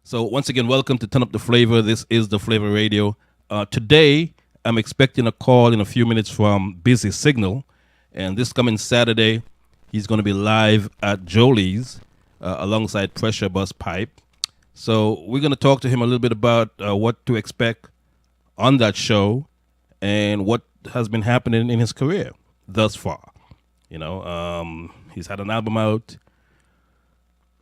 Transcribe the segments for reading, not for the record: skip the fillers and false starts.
So once again, welcome to Turn Up the Flavor. This is the Flavor Radio. Today, I'm expecting a call in a few minutes from Busy Signal, and this coming Saturday, he's going to be live at Jolie's alongside Pressure Bus Pipe. So we're going to talk to him a little bit about what to expect on that show and what has been happening in his career thus far. He's had an album out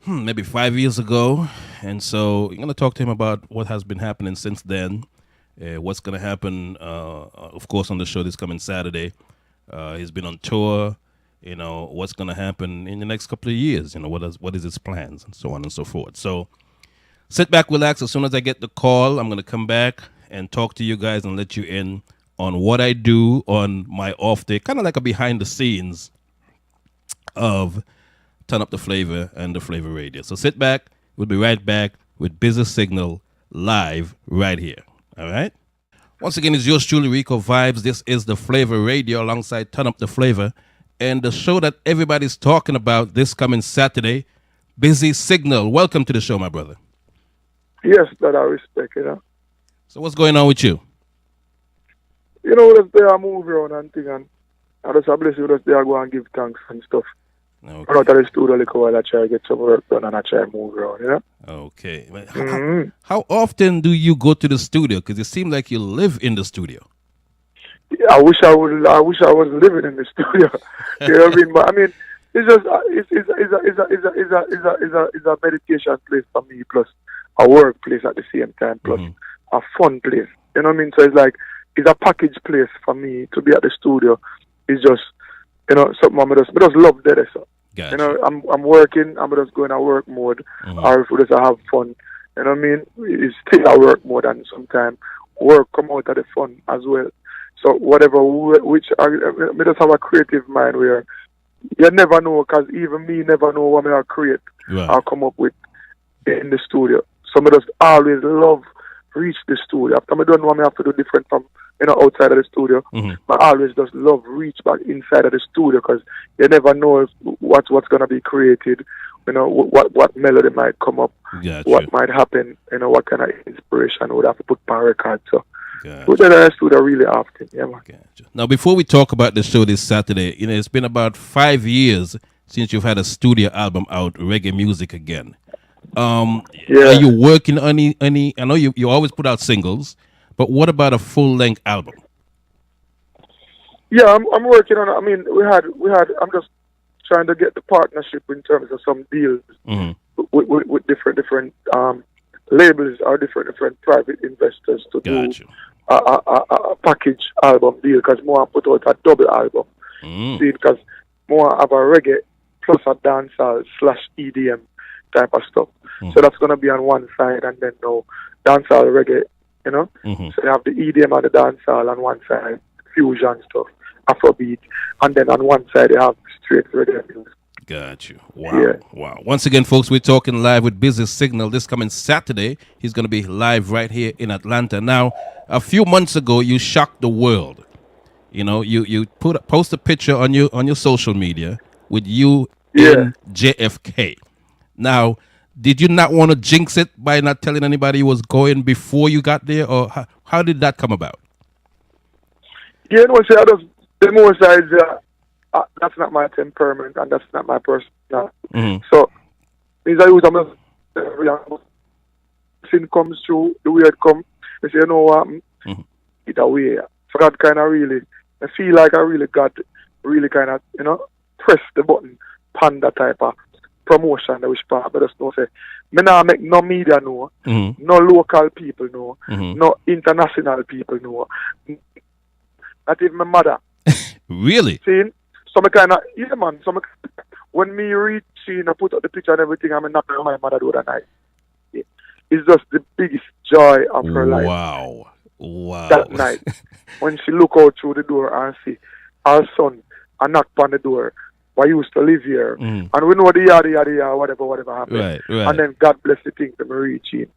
maybe 5 years ago. And so you're going to talk to him about what has been happening since then, what's going to happen, of course, on the show this coming Saturday. He's been on tour, what's going to happen in the next couple of years, what is his plans and so on and so forth. So sit back, relax. As soon as I get the call, I'm going to come back and talk to you guys and let you in on what I do on my off day, kind of like a behind the scenes of Turn Up the Flavor and the Flavor Radio. So sit back. We'll be right back with Business Signal live right here. All right? Once again, it's yours truly, Ricovibes. This is the Flavor Radio alongside Turn Up the Flavor. And the show that everybody's talking about this coming Saturday, Busy Signal. Welcome to the show, my brother. Yes, that I respect. So what's going on with you? Just there move around and thing, and I just bless you, just there go and give thanks and stuff. Okay. I'm out of the studio like while I try to get some work done and I try to move around, Okay. How often do you go to the studio? Because it seems like you live in the studio. Yeah, I wish I was living in the studio. You know what I mean? But I mean, it's just it's a meditation place for me, plus a work place at the same time, plus a fun place. You know what I mean? So it's like it's a package place for me to be at the studio. It's just something I just love that. So. Gotcha. I'm working, I'm just going to work mode, or if we just have fun, you know what I mean? It's still a work mode, and sometimes work come out of the fun as well. So whatever, I just have a creative mind where you never know, because even me never know what I create or come up with in the studio. So I just always love reach the studio. After I don't know what I have to do different from outside of the studio. But I always just love reach back inside of the studio, because you never know what's going to be created, what melody might come up, what might happen, what kind of inspiration would have to put on record. So we do the studio really often. Yeah, man. Gotcha. Now, before we talk about the show this Saturday, it's been about 5 years since you've had a studio album out, Reggae Music Again. Are you working on any? I know you always put out singles, but what about a full-length album? Yeah, I'm working on it. I mean, we had. I'm just trying to get the partnership in terms of some deals with different labels or different private investors to do a package album deal, because more put out a double album. See, because more have a reggae plus a dancehall / EDM type of stuff. So that's gonna be on one side, and then dancehall reggae. So you have the EDM and the dancehall on one side, fusion stuff, Afrobeat, and then on one side you have straight reggae music. Got you. Wow. Wow. Once again, folks, we're talking live with Business Signal this coming Saturday. He's going to be live right here in Atlanta. Now, a few months ago, you shocked the world. You post a picture on your social media with you in JFK. Now, did you not want to jinx it by not telling anybody you was going before you got there, or how did that come about? Yeah, the more sides, that's not my temperament, and that's not my personality. So, means I use a sin comes through, the way it comes, I say, what happened? It away. So that kind of really, I feel like I really got, really kind of, press the button, panda type of promotion that we part, but just don't say, me not make no media know, no local people know, no international people know, not even my mother. Really? See? So me kind of, man, when me reach, I put up the picture and everything, I'm not my mother do that night. It's just the biggest joy of her life. Wow. That night, when she look out through the door and see her son, and knock on the door, I used to live here, and we know the yada, whatever happened. Right. And then God bless the things that we reach in,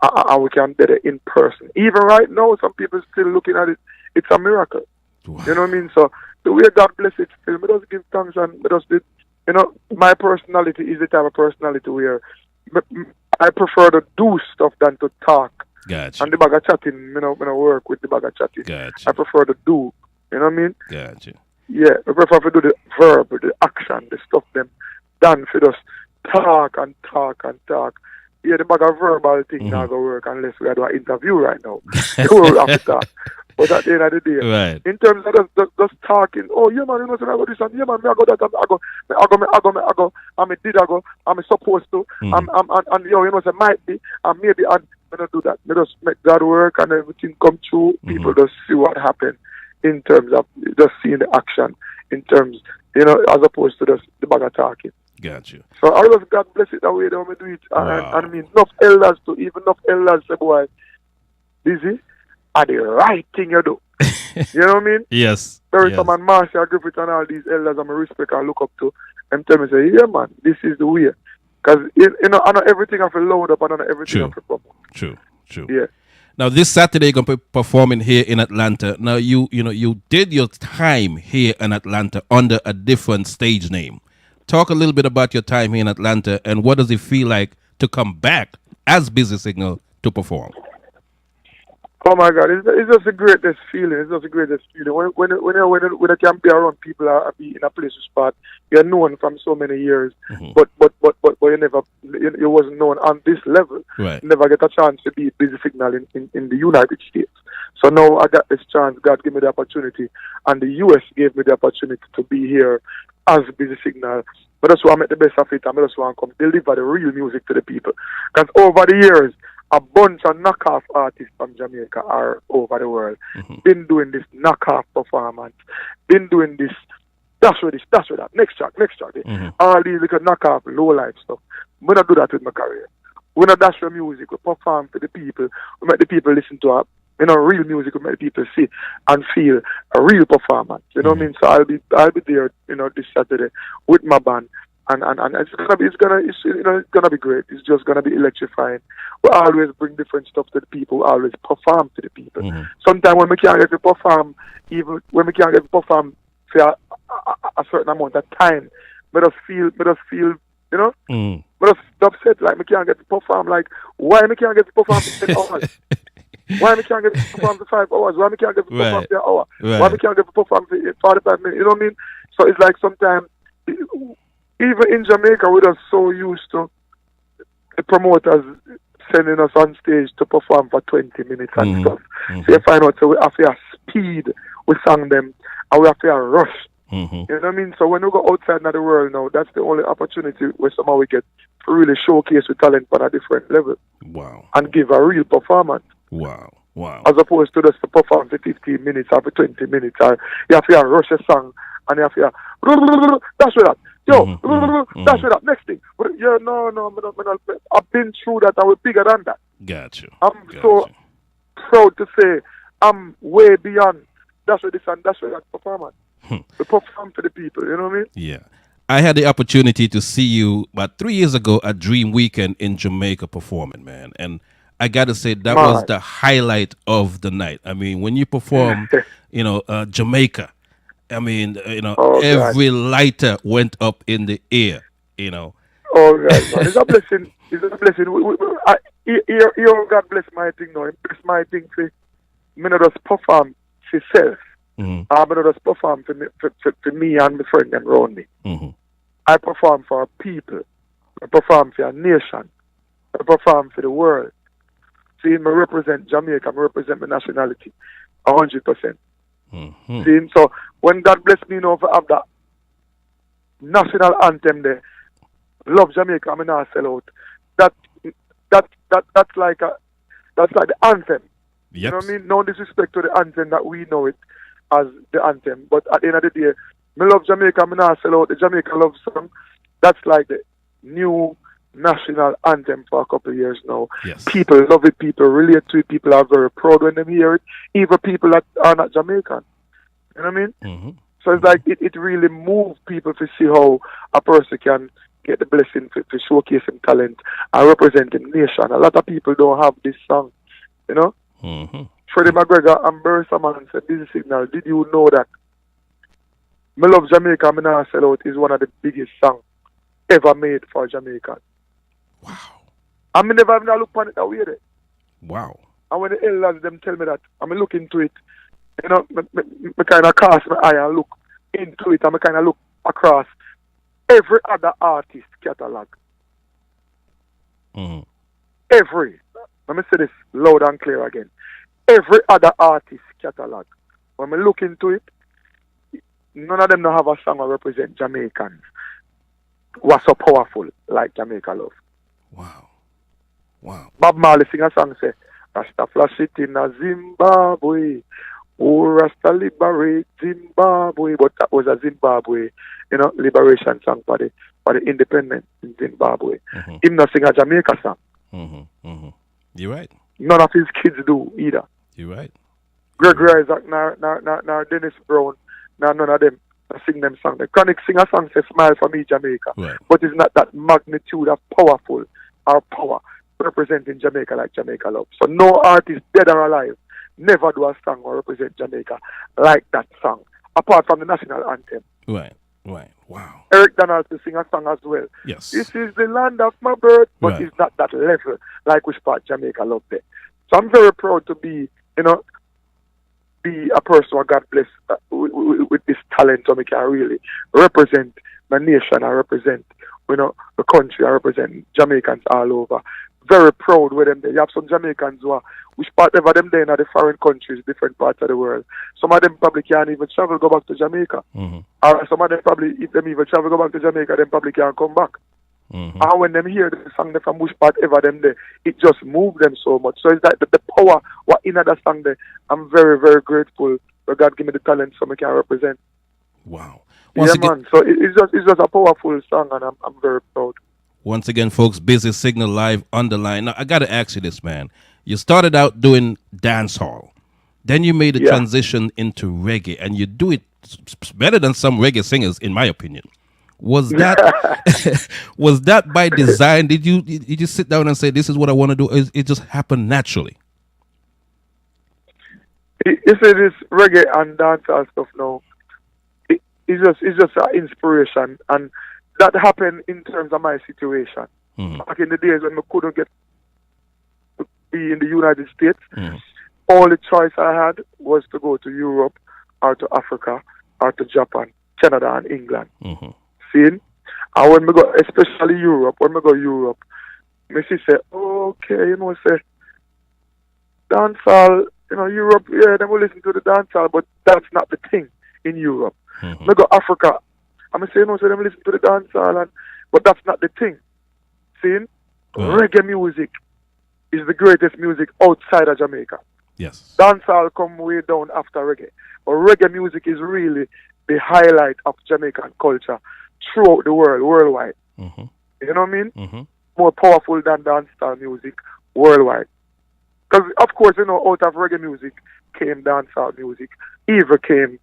and we can get it in person. Even right now, some people still looking at it. It's a miracle. Wow. You know what I mean? So the way God bless it, still, we just give thanks, and we just did. My personality is the type of personality where I prefer to do stuff than to talk. Gotcha. And the bag of chatting, when I work with the bag of chatting. Gotcha. I prefer to do. You know what I mean? Gotcha. Yeah, I prefer to do the verb, the action, the stuff them than for just talk and talk and talk. Yeah, the bag of verbal thing not gonna work unless we do an interview right now. We'll have to talk. But at the end of the day, Right. in terms of just talking, oh yeah man, I go this and yeah man, I go that, I go, I'm supposed to, and say might be, and maybe and I don't do that. I just make God work and everything come true. People just see what happened in terms of just seeing the action, in terms, as opposed to just the bag of talking. Got you. So I just God bless it that way that we do it. And I mean, enough elders say, boy, busy, are the right thing you do. You know what I mean? Yes. Very some and Marshall Griffith and all these elders I respect and look up to, and tell me, say, yeah man, this is the way. Because, I know everything I feel load up and I know everything I feel promote. True. Yeah. Now this Saturday you're going to be performing here in Atlanta. Now you did your time here in Atlanta under a different stage name. Talk a little bit about your time here in Atlanta and what does it feel like to come back as Busy Signal to perform? Oh my God, it's just the greatest feeling. It's just the greatest feeling. When I can be around people and be in a place to spot, you're known from so many years, but you wasn't known on this level. Right. You never get a chance to be Busy Signal in the United States. So now I got this chance. God gave me the opportunity, and the US gave me the opportunity to be here as Busy Signal. But that's why I make the best of it, and I just want to come deliver the real music to the people. Because over the years, a bunch of knockoff artists from Jamaica are over the world. Been doing this knockoff performance. Been doing this, that's with that. Next track. All these little knockoff, low life stuff. We don't do that with my career. We don't dash your music. We perform for the people. We make the people listen to our real music. We make the people see and feel a real performance. You know what I mean? So I'll be there, this Saturday with my band. And it's gonna be great. It's just gonna be electrifying. We always bring different stuff to the people. We always perform to the people. Sometimes when we can't get to perform, even when we can't get to perform for a certain amount of time, we just feel, we just upset. Like we can't get to perform. Like why we can't get to perform for 10 hours? Why we can't get to perform for 5 hours? Why we can't get to perform for an hour? Why we can't get to perform for 45 minutes? You know what I mean? So it's like sometimes. Even in Jamaica, we're just so used to the promoters sending us on stage to perform for 20 minutes and stuff. So you find out, so we have to speed, we sang them, and we have to rush. You know what I mean? So when we go outside of the world now, that's the only opportunity where somehow we get to really showcase the talent on a different level. Wow. And give a real performance. Wow. As opposed to just to perform for 15 minutes or for 20 minutes. Or you have to rush a song, and you have to that's what that. Yo, that's it. Next thing. But yeah, no, I've been through that. I was bigger than that. Gotcha. I'm so proud to say I'm way beyond. That's what this and that's what that performance. We perform for the people. You know what I mean? Yeah. I had the opportunity to see you about 3 years ago at Dream Weekend in Jamaica performing, man. And I got to say that was the highlight of the night. I mean, when you perform, Jamaica, I mean, every lighter went up in the air, Oh, God, man. It's a blessing. It's a blessing. God bless my thing now. Bless my thing for me not just perform for self. I not just perform for me and my friend and around me. I perform for our people. I perform for our nation. I perform for the world. See, I represent Jamaica. I represent my nationality 100%. See, so when God bless me now to have that national anthem there, love Jamaica, I'm not sell out. That's like the anthem. Yep. You know what I mean? No disrespect to the anthem that we know it as the anthem, but at the end of the day, me love Jamaica, I'm not sell out the Jamaica love song. That's like the new national anthem for a couple of years now. Yes. People love it, people relate to it, people are very proud when they hear it, even people that are not Jamaican. You know what I mean? So it's like it really moves people to see how a person can get the blessing to showcase his talent and represent the nation. A lot of people don't have this song, you know? Freddie McGregor and Barry Simon said, Busy Signal, did you know that Me Love Jamaica, Me Nah Sell Out is one of the biggest songs ever made for Jamaica. Wow. I mean, never even look upon it that way there. Wow. And when the elders them tell me that, I mean, look into it. You know, me kind of cast my eye and look into it, and me kind of look across every other artist catalog. Mm-hmm. Every, let me say this loud and clear again. Every other artist catalog. When me look into it, none of them don't have a song that represent Jamaicans. Was so powerful like Jamaica Love. Wow. Wow. Bob Marley sing a song say, Rasta flash it in a Zimbabwe. Oh, Rasta liberate Zimbabwe. But that was a Zimbabwe, you know, liberation song for the independence in Zimbabwe. Mm-hmm. Him not sing a Jamaica song. Mm-hmm. Mm-hmm. You're right. None of his kids do either. You're right. Gregory Isaac, nor Dennis Brown, none of them sing them songs. The Chronic sing a song say Smile for Me Jamaica. Right. But it's not that magnitude of powerful or power representing Jamaica like Jamaica Love. So no artist dead or alive never do a song or represent Jamaica like that song, apart from the national anthem. Right. Right. Wow. Eric Donald to sing a song as well. Yes. This is the land of my birth, but Right. it's not that level like which part Jamaica Love there. So I'm very proud to be, you know, be a person who God bless with this talent so we can really represent my nation and represent, you know, the country and represent Jamaicans all over. Very proud with them there. You have some Jamaicans who are, which part ever them there in the foreign countries, different parts of the world. Some of them probably can't even travel, go back to Jamaica. Mm-hmm. Or some of them probably, if them even travel, go back to Jamaica, them probably can't come back. Mm-hmm. And when them hear the song from which part ever them there, it just moved them so much. So it's like the power what in that song there. I'm very, very grateful for God give me the talent so I can represent. Wow. Yeah, man. So it's just a powerful song, and I'm very proud. Once again, folks, Busy Signal live on the line. Now, I got to ask you this, man. You started out doing dancehall. Then you made a transition into reggae, and you do it better than some reggae singers, in my opinion. Was that was that by design? Did you sit down and say, this is what I want to do? It just happened naturally? You see this reggae and dancehall stuff now, it's just an inspiration, and that happened in terms of my situation. Mm-hmm. Back in the days when I couldn't get to be in the United States, Mm-hmm. all the choice I had was to go to Europe or to Africa or to Japan, Canada and England. Mm-hmm. See? And when we go, especially Europe, when we go Europe, my sister say, okay, you know, say, dancehall, you know, Europe, yeah, they will listen to the dancehall, but that's not the thing in Europe. Mm-hmm. We go Africa, I'm say, you know, so them listen to the dancehall, but that's not the thing. See? Reggae music is the greatest music outside of Jamaica. Yes. Dancehall come way down after reggae. But reggae music is really the highlight of Jamaican culture throughout the world, worldwide. Mm-hmm. You know what I mean? Mm-hmm. More powerful than dancehall music worldwide. Because, of course, you know, out of reggae music came dancehall music, even came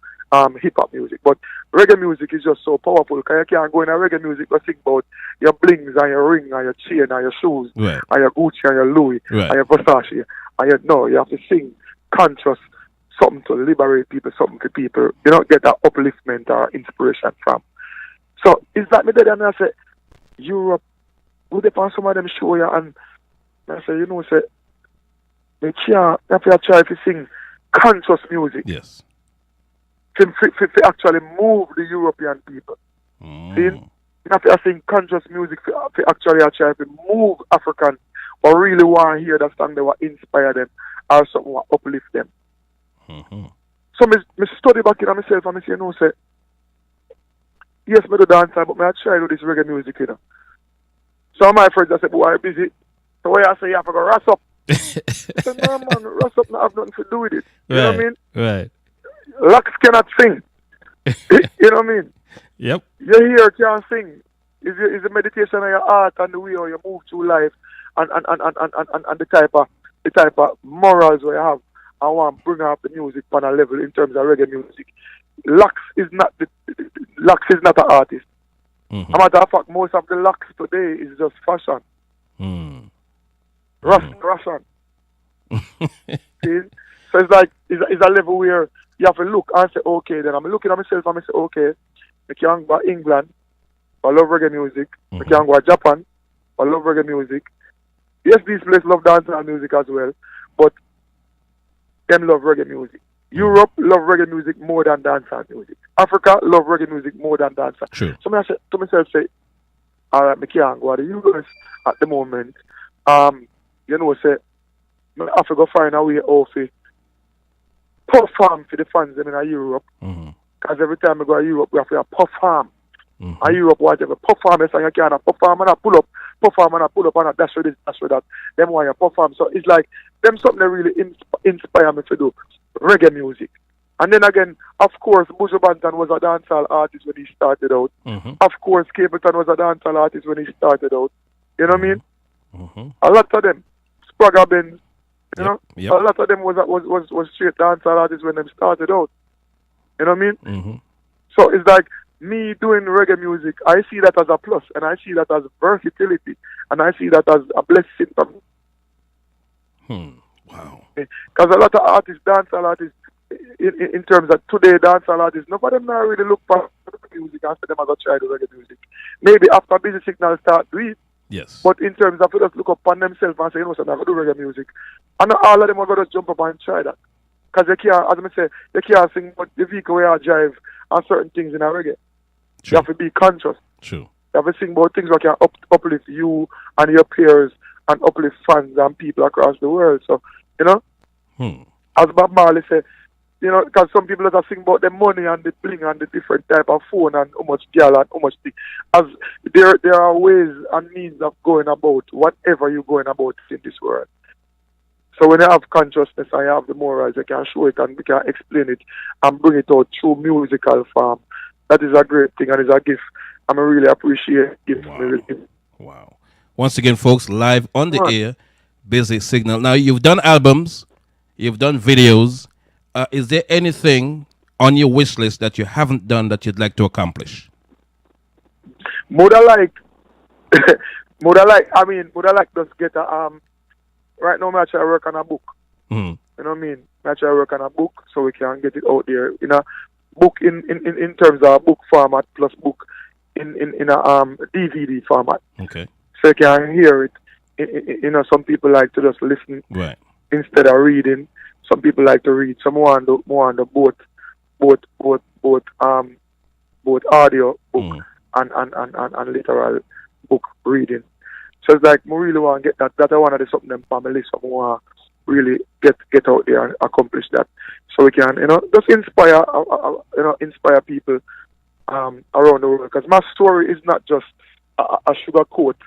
hip-hop music. But reggae music is just so powerful because you can't go in a reggae music but think about your blings and your ring and your chain and your shoes Right. and your Gucci and your Louis Right. and your Versace. And you have to sing conscious, something to liberate people, something to people, you know, get that upliftment or inspiration from. So it's like me there and I say, Europe, would they find some of them show you and I say, you know, say, you have to try to sing conscious music. Yes. To actually move the European people. Mm. See? You have to sing conscious music to actually try to move Africans or really want to hear that song that will inspire them or something will uplift them. Mm-hmm. So I study back in myself and I say, you know, say, yes, I do dance, but I try to do this reggae music, you know. So my friends I said, boy, I'm busy. So why I say you have to go rust up? I said, no, man, rust up not have nothing to do with it. You know what I mean? Right. Lux cannot sing. You know what I mean? Yep. Your ear can't sing. It's a meditation on your heart and the way how you move through life and the type of morals we have. I want to bring up the music on a level in terms of reggae music. Lux is not an artist. Mm-hmm. As a matter of fact, most of the Lux today is just fashion. Mm. Russian. See? So it's like it's a level where you have to look and say, okay, then I'm looking at myself and I say, okay, I can go to England, I love reggae music. Mm-hmm. I can go to Japan, I love reggae music. Yes, these places love dancehall music as well, but them love reggae music. Mm-hmm. Europe love reggae music more than dancehall music. Africa love reggae music more than dancehall. True. So I say to myself, say, all right, I can't go to the US at the moment. You know, say, I have to go find a way how to perform for the fans in Europe. Mm-hmm. Because every time I go to Europe, we have to perform. Mm-hmm. And Europe, whatever, perform, and you can't perform and I pull up, and I dash with this, dash with that. Them why you perform. So it's like, them something that really inspire me to do reggae music. And then again, of course, Buju Banton was a dancehall artist when he started out. Mm-hmm. Of course, Capleton was a dancehall artist when he started out. You know what I mean? Mm-hmm. A lot of them, Spragga Benz, you know, Yep. a lot of them was straight dancehall artists when they started out. You know what I mean? Mm-hmm. So it's like me doing reggae music. I see that as a plus, and I see that as versatility, and I see that as a blessing for me. Wow. Because a lot of artists, dancehall artists, in terms of today dancehall artists, nobody now really look for music and for them as a try to reggae music. Maybe after Busy Signal start do it, Yes. but in terms of just look upon themselves and say, you know, so I'm going to do reggae music. And not all of them are going to jump up and try that. Because you can't, as I say, you can't sing about the vehicle where you drive and certain things in a reggae. True. You have to be conscious. True. You have to sing about things that can uplift you and your peers and uplift fans and people across the world. So, you know, as Bob Marley said, you know, because some people that are sing about the money and the bling and the different type of phone and how much girl and how much thing. As there are ways and means of going about whatever you're going about in this world. So when you have consciousness and you have the morals, you can show it and we can explain it and bring it out through musical form. That is a great thing and it's a gift. I really appreciate it. Wow. Once again, folks, live on the air, Busy Signal. Now, you've done albums, you've done videos. Is there anything on your wish list that you haven't done that you'd like to accomplish? Would I like just get a right now, I try to work on a book. Mm-hmm. You know what I mean? I try to work on a book so we can get it out there in a book in terms of book format plus book in a DVD format. Okay. So you can hear it. You know, some people like to just listen instead of reading. Some people like to read. Some more on the both audio book and literal book reading. So it's like I really want to get that. That I want to do something in family. So I want to really get out there and accomplish that. So we can, you know, just inspire people around the world. Because my story is not just a sugar coat,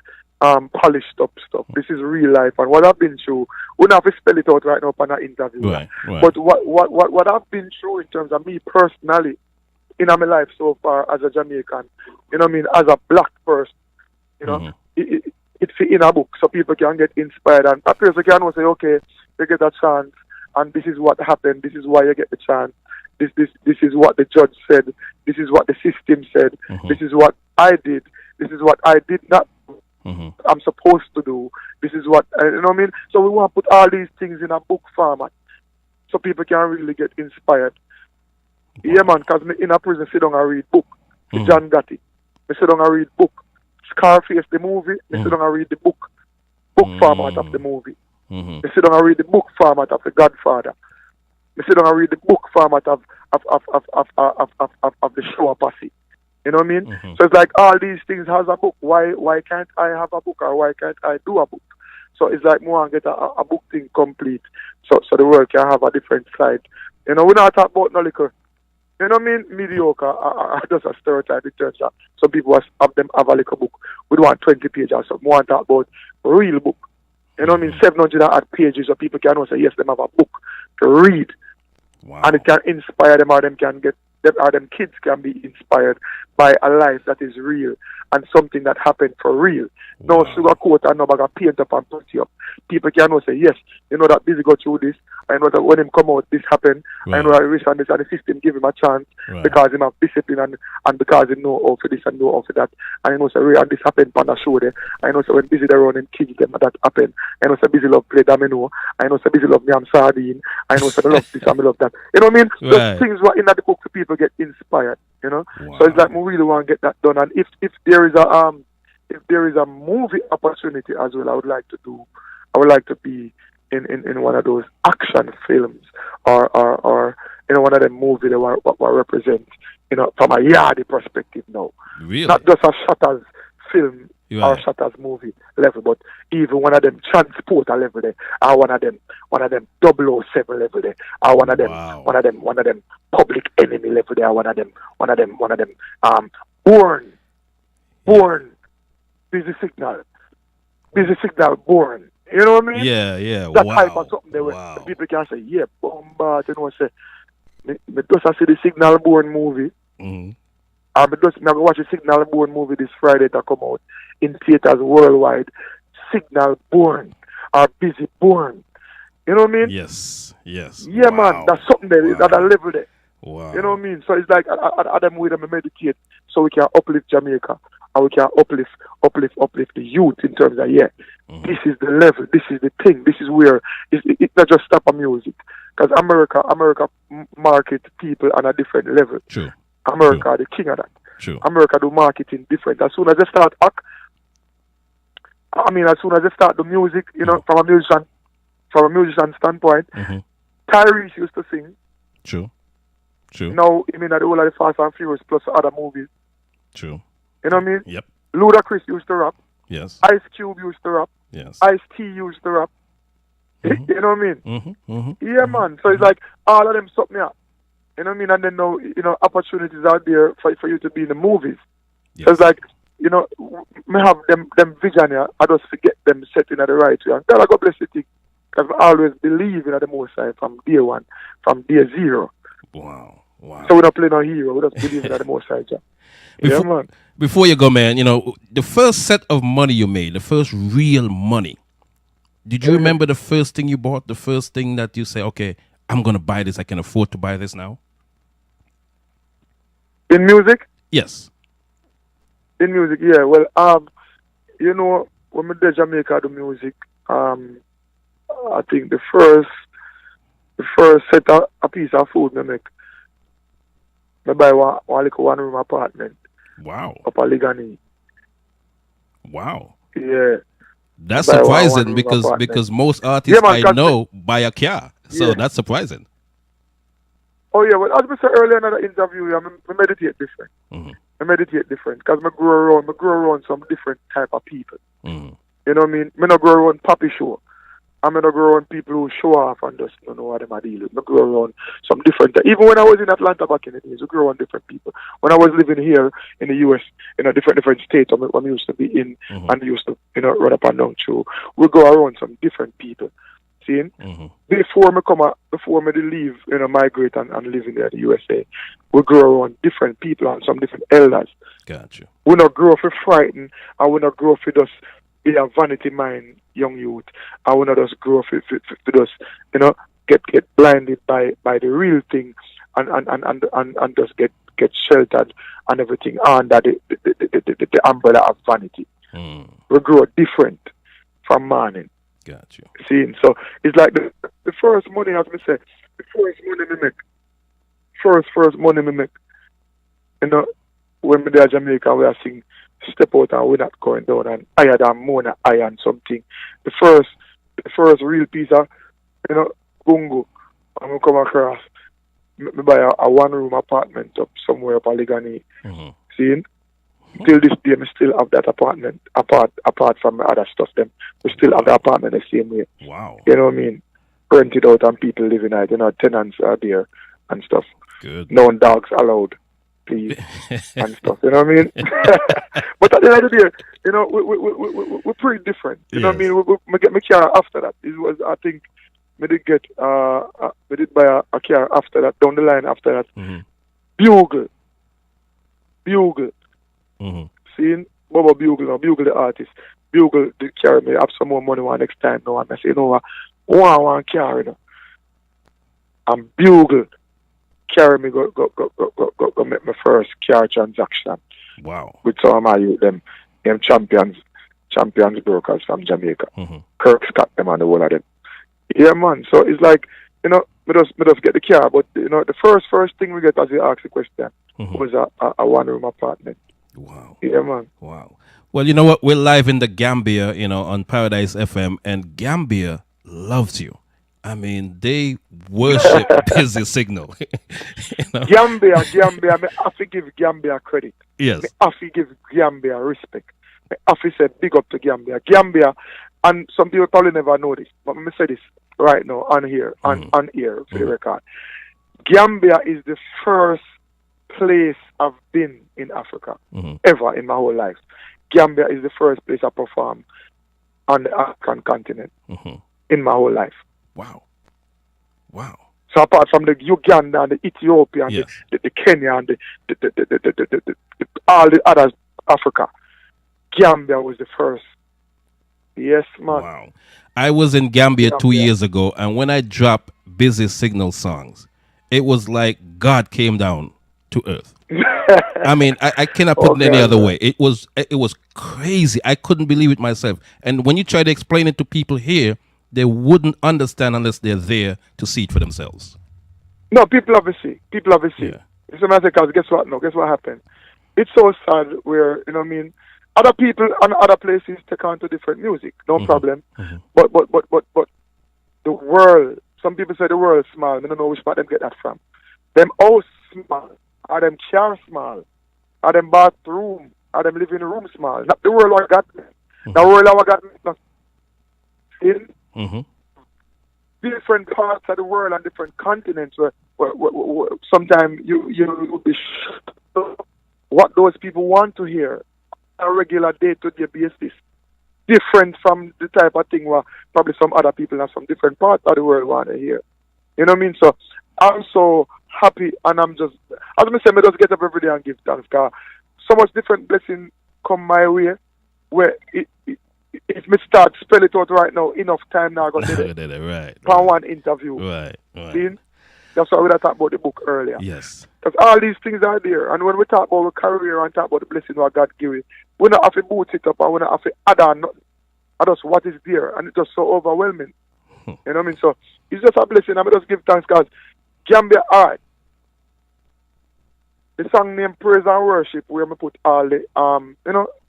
polished up stuff. This is real life, and what I've been through. We don't have to spell it out right now on an interview. Right. But what I've been through in terms of me personally in my life so far as a Jamaican, you know what I mean, as a black person, you know, it's in a book so people can get inspired and a person can say, okay, you get a chance and this is what happened, this is why you get the chance. This is what the judge said, this is what the system said, this is what I did, this is what I did not I'm supposed to do. This is what, you know what I mean? So we want to put all these things in a book format so people can really get inspired. Yeah, man, because in a prison, sit down and read book. John Gotti. I sit down and read book. Scarface, the movie. I sit down and read the book format of the movie. I sit down and read the book format of The Godfather. I sit down and read the book format of the Show Posse. You know what I mean? So it's like all these things has a book. Why can't I have a book or why can't I do a book? So it's like more and get a book thing complete so the world can have a different side. You know, we're not talking about no liquor. You know what I mean? Mediocre. Just a stereotype in terms of some people have a liquor book. We don't want 20 pages or something. We want to talk about real book. You know what I mean? 700 odd pages so people can say, yes, them have a book to read. Wow. And it can inspire them or them can get them kids can be inspired by a life that is real and something that happened for real. Wow. No sugarcoat and no bag of paint up and put you up. People can say, yes, you know that Busy go through this. I know that when him come out, this happened. I know that this and this and the system give him a chance because he have discipline and because he know how for this and know how for that. And I know so and this happened on the show there. I know so when Busy there around him kids them that happened. I know so Busy love play domino. I know so Busy love me I'm sardine. I know so I love this and I love that. You know what I mean? Those things were in the book for people get inspired, you know? Wow. So it's like we really want to get that done. And if there is a movie opportunity as well, I would like to do I would like to be in one of those action films or one of them movies that what represent, from a yardie perspective now. Really? Not just a Shutters film or Right. Shutters movie level, but even one of them transporter level there, or one of them 007 level there, or Wow. one of them public enemy level there, one of them born busy signal born. You know what I mean? Yeah. That type of Wow. something there where Wow. people can say, yeah, bombard, say me just see the Signal Born movie. Mm-hmm. Me go watch the Signal Born movie this Friday to come out in theaters worldwide. Signal Born or Busy Born. You know what I mean? Yes. Yeah, Wow. man. That's something there. Wow. At a level there. Wow. You know what I mean? So it's like at them way them meditate so we can uplift Jamaica and we can uplift the youth in terms of this is the level, this is the thing, this is where it's not just stop of music. Because America market people on a different level. True. America are the king of that. True. America do marketing different. As soon as they start as soon as they start the music, from a musician standpoint, Tyrese used to sing. True. Now, that the whole of the Fast and Furious plus other movies. True. You know what I mean? Yep. Ludacris used to rap. Yes. Ice Cube used to rap. Yes. Ice-T used to rap. You know what I mean? Yeah, man. So it's like all of them something up. You know what I mean? And then now, opportunities out there for you to be in the movies. Yes. So it's like, me have them vision here. I just forget them setting at the right way. And God bless the thing. Because I always believe in the Most High from day one, from day zero. Wow. So we don't play no hero. We just believe in the Most High. Yeah, man. Before you go, man, the first set of money you made, the first real money, did you remember the first thing you bought, the first thing that you say, okay, I'm going to buy this, I can afford to buy this now? In music? Yes. In music, yeah. Well, when we did Jamaica do music, I think the first set of a piece of food me make, me buy one little one-room apartment. Wow. Up a Ligani. Wow. Yeah. That's Buy surprising one because most artists man, I know buy a car. So that's surprising. Oh, yeah. Well, as I said earlier in the interview, I meditate different. I meditate different because I grow around some different type of people. You know what I mean? I don't grow around poppy show. I'm going to grow around people who show off and just don't know what them are dealing with. I grow around some different. Even when I was in Atlanta back in the days, we grew around different people. When I was living here in the U.S., in a different states I used to be in and used to, run up and down through, we go around some different people. Seeing? Before me leave, migrate and live in the USA, we grow around different people and some different elders. Gotcha. We not grow for frightened and we not grow for just be a vanity mind young youth. I want to just grow for just, get blinded by the real thing and just get sheltered and everything under the umbrella of vanity. We grow different from morning. Got you. See, so it's like the first money, as me say, the first money me make. First money me make. When we there Jamaica, we are sing Step Out and We're Not Going Down and Higher Than Mona Iron something. The first real piece of, bungo, and we come across, me buy a one-room apartment up somewhere up Aligani. See? Till this day, me still have that apartment, apart from my other stuff, them. We still have the apartment the same way. Wow. You know what I mean? Rented out and people living in it, tenants are there and stuff. Good. No dogs allowed, please, and stuff. You know what I mean? But at the end of the day, we're pretty different. You know what I mean? We get my car after that. It was, I think, we did buy a car after that, down the line after that. Bugle. Seeing Bubba Bugle the artist. Bugle did carry me, have some more money one next time now, and I say, one car, and Bugle carry me go make my first car transaction. Wow. With some of my youth, them champions brokers from Jamaica. Kirk Scott them and the whole of them. Yeah, man. So it's like, we just get the car, but the first thing we get as you ask the question was a one-room apartment. Wow. Yeah, man. Wow. Well, you know what? We're live in the Gambia, on Paradise FM, and Gambia loves you. I mean, they worship Busy Signal. you know? Gambia, me have to give Gambia credit. Me Yes. have to give Gambia respect. Me have to say big up to Gambia. Gambia, and some people probably never know this, but let me say this right now on here, on here for the record. Gambia is the first place I've been in Africa ever in my whole life. Gambia is the first place I performed on the African continent in my whole life. Wow. Wow. So apart from the Uganda and the Ethiopia and Yes. the Kenya and the all the others, Africa, Gambia was the first. Yes, man. Wow. I was in Gambia 2 Gambia. years ago, and when I dropped Busy Signal songs, it was like God came down to earth. I mean, I cannot put it any Okay, other man. way. It was crazy. I couldn't believe it myself. And when you try to explain it to people here, they wouldn't understand unless they're there to see it for themselves. No, people have to see. People have to see. Yeah. It's a matter because guess what? No, guess what happened? It's so sad where, you know what I mean, other people and other places take on to different music, no problem. But the world, some people say the world is small. I don't know which part them get that from. Them house small, or them car small, or them bathroom, or them living room small. Not the world I got. The world I got in different parts of the world and different continents where sometimes you will be shocked what those people want to hear on a regular day-to-day basis. Different from the type of thing where probably some other people in some different parts of the world want to hear. You know what I mean? So I'm so happy, and I'm just, as I say, I just get up every day and give thanks, because so much different blessing come my way, where if me start spell it out right now, enough time now going to do it. Right. For one interview. Right. See? That's why we talked about the book earlier. Yes. Because all these things are there. And when we talk about our career and talk about the blessing what God give it, we don't have to boot it up and we don't have to add on nothing. And just what is there. And it's just so overwhelming. You know what I mean? So it's just a blessing. And we just give thanks, because Gambia, all right. The song named Praise and Worship, where we put all the,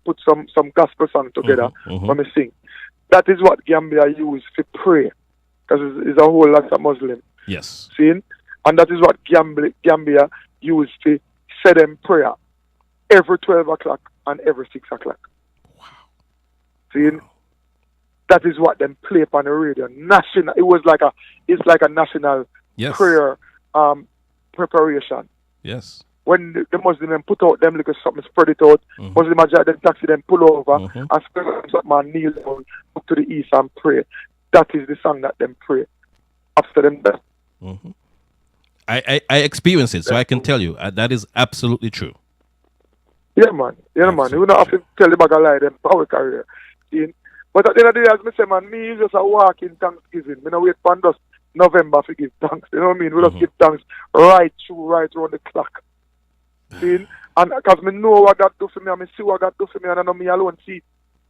put some gospel song together when we sing. That is what Gambia use to pray. Because it's a whole lot of Muslim. Yes. See? And that is what Gambia used to say them prayer every 12 o'clock and every 6 o'clock. Wow. See? Wow. That is what them play on the radio. National. It's like a national prayer preparation. Yes. When the Muslim put out them little something, spread it out. Muslim drive them taxi, them pull over and spread something and kneel down, up to the east and pray. That is the song that them pray after them death. I experience it, so I can tell you that is absolutely true. Yeah, man. Yeah, man. You don't have to tell the bag of lie, them power career. See? But at the end of the day, as I say, man, me is just a walking Thanksgiving. Me no wait for just November to give thanks. You know what I mean? We just give thanks right around the clock. See? And because me know what God do for me, and me see what God do for me, and I know me alone see it.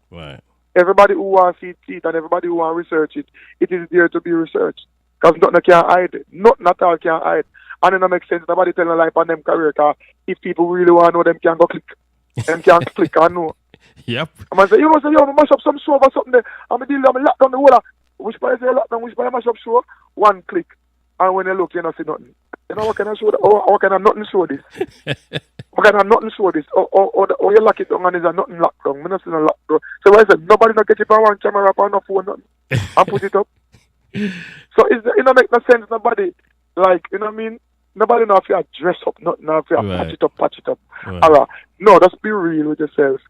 Right. Everybody who wants to see it, and everybody who wants to research it, it is there to be researched. Because nothing can hide it. Nothing at all can hide. And it don't make sense. Nobody telling a life on them career, because if people really want to know, them can go click. Them can click and know. Yep. I'm going to say, you must say, yo, I mash up some show or something there. I'm going to lock down the whole. Which part is a lockdown, which part I mash up show? One click. And when you look, you don't see nothing. You know, what can I show that? What can I nothing show this? What can I nothing show this? Or you lock it down and there's nothing locked down. I'm not seeing a lockdown. So I said, nobody not get it on one camera or no phone, nothing. And put it up. So it don't make no sense, nobody, like, you know what I mean? Nobody know if you dress up, not know if you patch it up. Right. All right. No, just be real with yourself.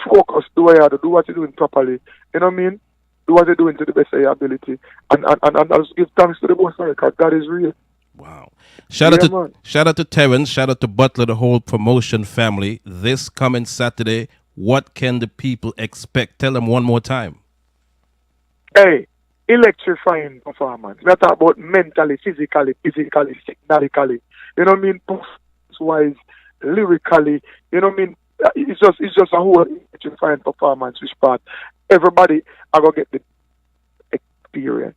Focus, do what you have to do, what you're doing properly. You know what I mean? Do what you're doing to the best of your ability. And just give thanks to the Most High, because God is real. Wow. Shout out to Terrence, shout out to Butler, the whole promotion family. This coming Saturday, what can the people expect? Tell them one more time. Hey, electrifying performance. We talk about mentally, physically, technically. You know what I mean? Performance-wise, lyrically. You know what I mean? It's just a whole electrifying performance. Which part? Everybody are gonna get the experience.